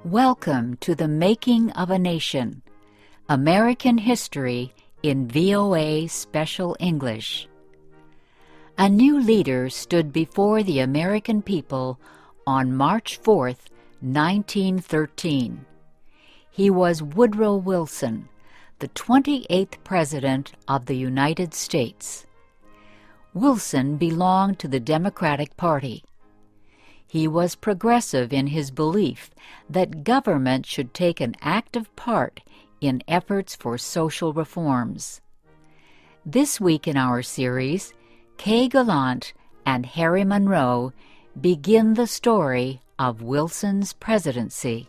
Welcome to the Making of a Nation, American History in VOA Special English. A new leader stood before the American people on March 4th, 1913. He was Woodrow Wilson, the 28th President of the United States. Wilson belonged to the Democratic Party. He was progressive in his belief that government should take an active part in efforts for social reforms. This week in our series, Kay Gallant and Harry Monroe begin the story of Wilson's presidency.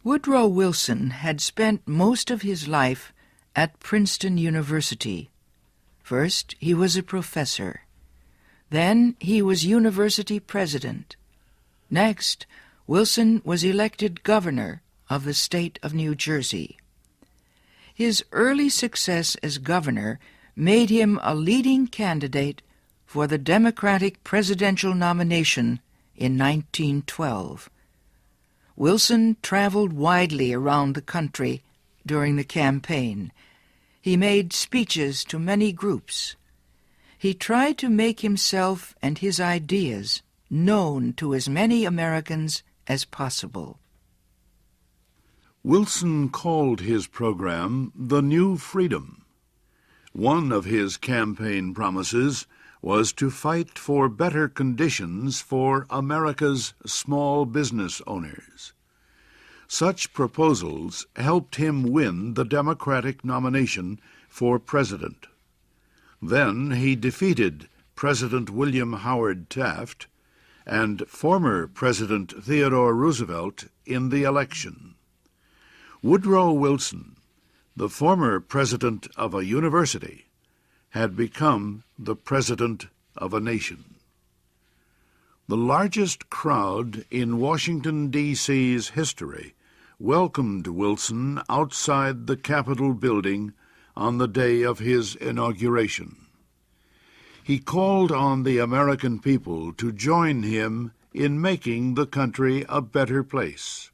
Woodrow Wilson had spent most of his life at Princeton University. First, he was a professor. Then, he was university president. Next, Wilson was elected governor of the state of New Jersey. His early success as governor made him a leading candidate for the Democratic presidential nomination in 1912. Wilson traveled widely around the country during the campaign. He made speeches to many groups. He tried to make himself and his ideas known to as many Americans as possible. Wilson called his program the New Freedom. One of his campaign promises was to fight for better conditions for America's small business owners. Such proposals helped him win the Democratic nomination for president. Then he defeated President William Howard Taft and former President Theodore Roosevelt in the election. Woodrow Wilson, the former president of a university, had become the president of a nation. The largest crowd in Washington, D.C.'s history welcomed Wilson outside the Capitol building on the day of his inauguration. He called on the American people to join him in making the country a better place.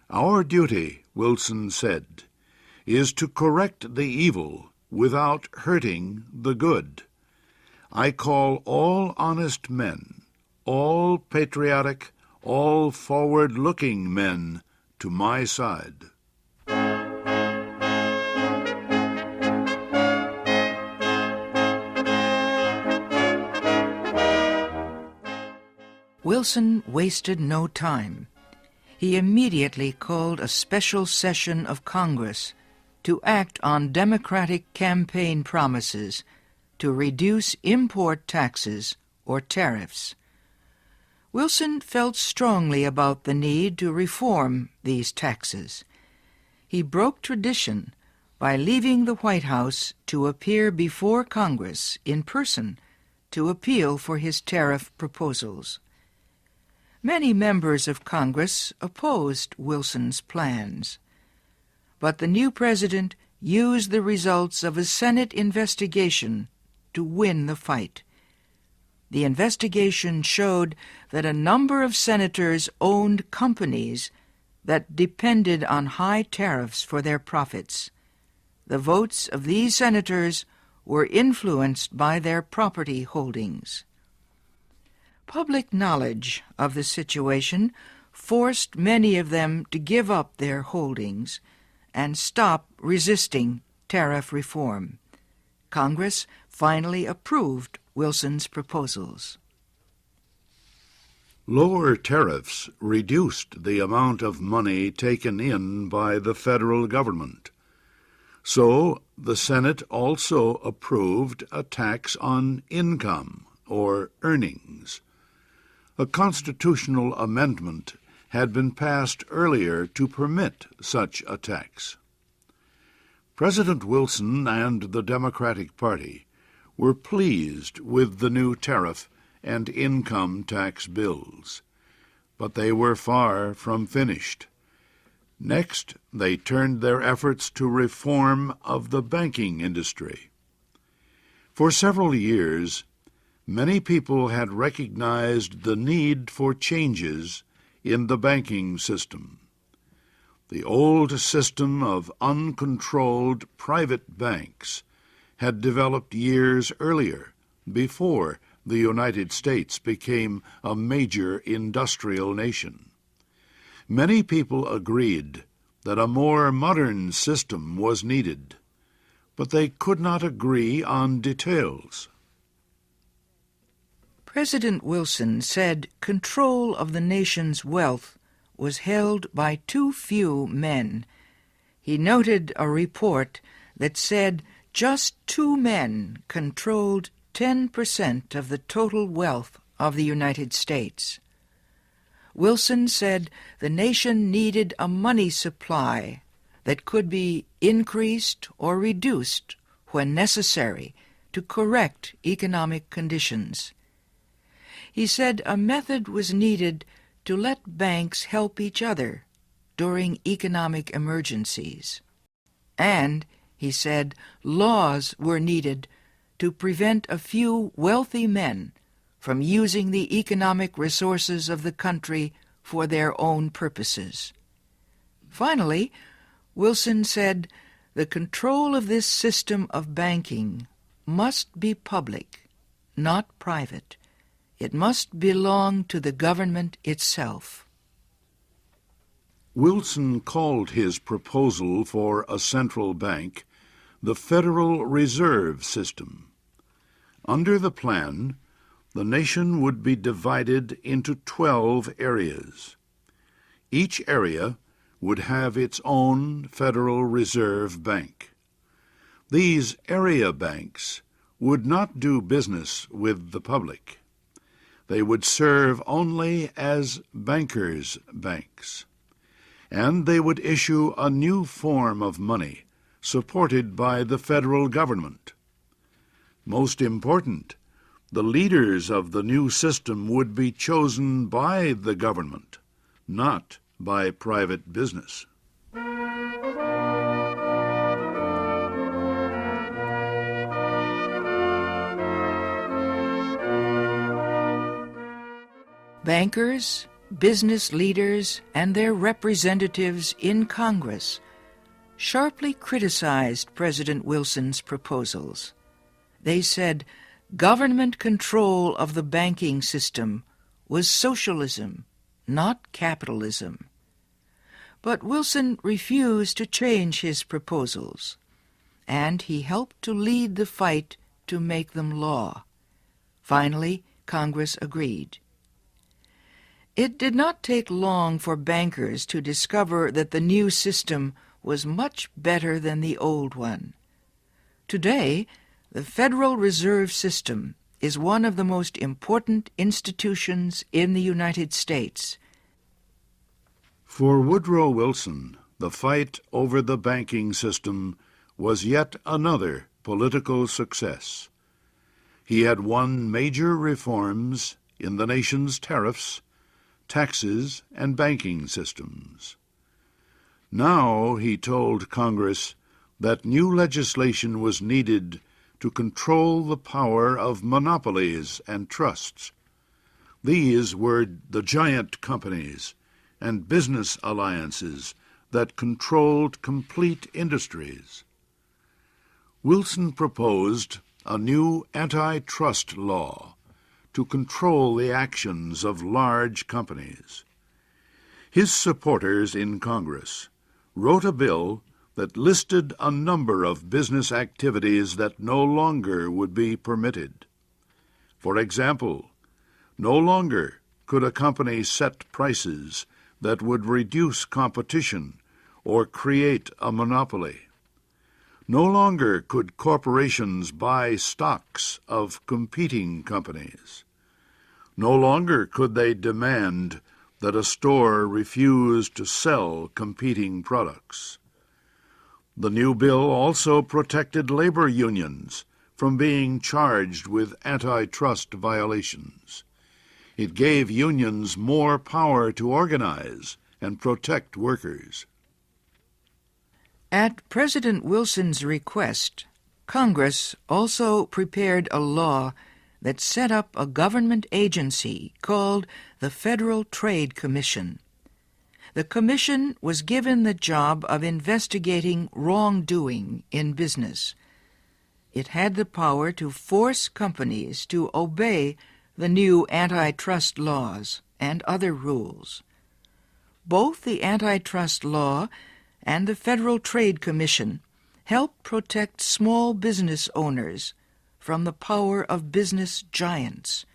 "Our duty," Wilson said, "is to correct the evil without hurting the good. I call all honest men, all patriotic, all forward-looking men to my side." Wilson wasted no time. He immediately called a special session of Congress to act on Democratic campaign promises to reduce import taxes or tariffs. Wilson felt strongly about the need to reform these taxes. He broke tradition by leaving the White House to appear before Congress in person to appeal for his tariff proposals. Many members of Congress opposed Wilson's plans, but the new president used the results of a Senate investigation to win the fight. The investigation showed that a number of senators owned companies that depended on high tariffs for their profits. The votes of these senators were influenced by their property holdings. Public knowledge of the situation forced many of them to give up their holdings and stop resisting tariff reform. Congress finally approved Wilson's proposals. Lower tariffs reduced the amount of money taken in by the federal government. So the Senate also approved a tax on income or earnings. A constitutional amendment had been passed earlier to permit such a tax. President Wilson and the Democratic Party were pleased with the new tariff and income tax bills. But they were far from finished. Next, they turned their efforts to reform of the banking industry. For several years, many people had recognized the need for changes in the banking system. The old system of uncontrolled private banks had developed years earlier, before the United States became a major industrial nation. Many people agreed that a more modern system was needed, but they could not agree on details. President Wilson said control of the nation's wealth was held by too few men. He noted a report that said just 2 men controlled 10% of the total wealth of the United States. Wilson said the nation needed a money supply that could be increased or reduced when necessary to correct economic conditions. He said a method was needed to let banks help each other during economic emergencies. And, he said, laws were needed to prevent a few wealthy men from using the economic resources of the country for their own purposes. Finally, Wilson said the control of this system of banking must be public, not private. It must belong to the government itself. Wilson called his proposal for a central bank the Federal Reserve System. Under the plan, the nation would be divided into 12 areas. Each area would have its own Federal Reserve Bank. These area banks would not do business with the public. They would serve only as bankers' banks, and they would issue a new form of money supported by the federal government. Most important, the leaders of the new system would be chosen by the government, not by private business. Bankers, business leaders, and their representatives in Congress sharply criticized President Wilson's proposals. They said government control of the banking system was socialism, not capitalism. But Wilson refused to change his proposals, and he helped to lead the fight to make them law. Finally, Congress agreed. It did not take long for bankers to discover that the new system was much better than the old one. Today, the Federal Reserve System is one of the most important institutions in the United States. For Woodrow Wilson, the fight over the banking system was yet another political success. He had won major reforms in the nation's tariffs, taxes, and banking systems. Now he told Congress that new legislation was needed to control the power of monopolies and trusts. These were the giant companies and business alliances that controlled complete industries. Wilson proposed a new antitrust law to control the actions of large companies. His supporters in Congress wrote a bill that listed a number of business activities that no longer would be permitted. For example, no longer could a company set prices that would reduce competition or create a monopoly. No longer could corporations buy stocks of competing companies. No longer could they demand that a store refuse to sell competing products. The new bill also protected labor unions from being charged with antitrust violations. It gave unions more power to organize and protect workers. At President Wilson's request, Congress also prepared a law that set up a government agency called the Federal Trade Commission. The commission was given the job of investigating wrongdoing in business. It had the power to force companies to obey the new antitrust laws and other rules. Both the antitrust law and the Federal Trade Commission help protect small business owners from the power of business giants.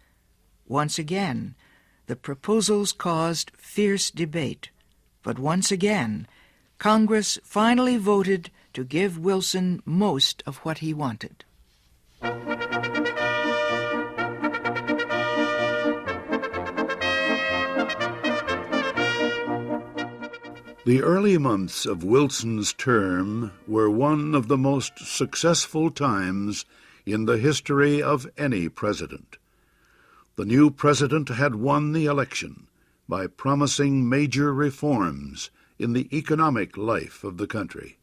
Once again, the proposals caused fierce debate, but once again, Congress finally voted to give Wilson most of what he wanted. The early months of Wilson's term were one of the most successful times in the history of any president. The new president had won the election by promising major reforms in the economic life of the country,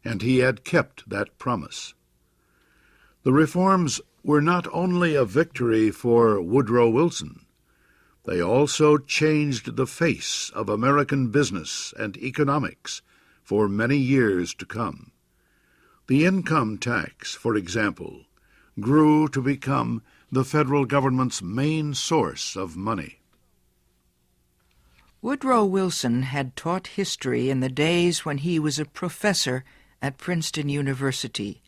and he had kept that promise. The reforms were not only a victory for Woodrow Wilson, they also changed the face of American business and economics for many years to come. The income tax, for example, grew to become the federal government's main source of money. Woodrow Wilson had taught history in the days when he was a professor at Princeton University.